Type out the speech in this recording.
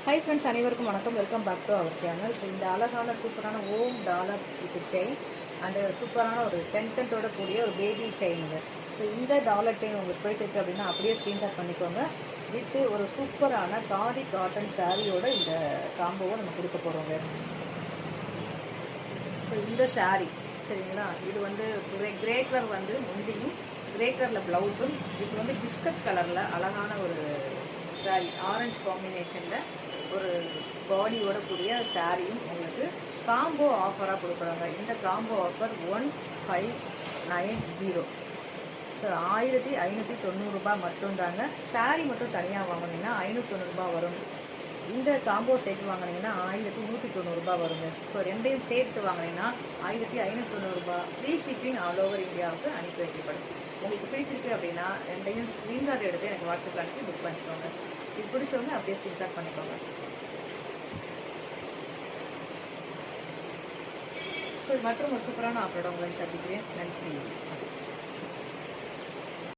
Hi friends, அனைவருக்கும் வணக்கம். Welcome back to our channel. So இந்த அழகான சூப்பரான ஓம் டாலர் வித் செயின் அண்டு சூப்பரான ஒரு பென்டென்ட்டோட கூடிய ஒரு பேபி செயின் இது. ஸோ இந்த டாலர் செயின் உங்களுக்கு பிடிச்சிருக்கு அப்படின்னா அப்படியே ஸ்க்ரீன்ஷாட் பண்ணிக்கோங்க. வித்து ஒரு சூப்பரான காதி காட்டன் சாரியோட இந்த காம்போவை நம்ம கொடுக்க போகிறோங்க. ஸோ இந்த சாரீ சரிங்களா, இது வந்து கிரே கலர் வந்து முந்தியும் கிரே கலரில் ப்ளவுஸும், இது வந்து பிஸ்கட் கலரில் அழகான ஒரு சாரீ, ஆரஞ்சு காம்பினேஷனில் ஒரு பாடியோட கூடிய சாரியும் உங்களுக்கு காம்போ ஆஃபராக கொடுக்குறாங்க. இந்த காம்போ ஆஃபர் 1590. ஸோ 1590 மட்டும்தாங்க. சாரீ மட்டும் தனியாக வாங்கினீங்கன்னா 590 வரும். இந்த காம்போ சேர்த்து வாங்கினீங்கன்னா 1190 வருங்க. ஸோ ரெண்டையும் சேர்த்து வாங்கினீங்கன்னா 1590. ஃப்ரீ ஷிப்பிங் ஆல் ஓவர் இந்தியாவுக்கு அனுப்பி வைக்கப்படும். உங்களுக்கு பிடிச்சிருக்கு அப்படின்னா ரெண்டையும் ஸ்க்ரீன்ஷாட் எடுத்து எனக்கு வாட்ஸ்அப்பில் அனுப்பி புக் பண்ணிக்கோங்க. இது பிடிச்சவங்க அப்படியே ஸ்க்ரீன்ஷாட் பண்ணிக்கோங்க. ஸோ மற்றும் ஒரு சூப்பரான ஆஃபரோட உங்களை சந்திக்கிறேன். நன்றி.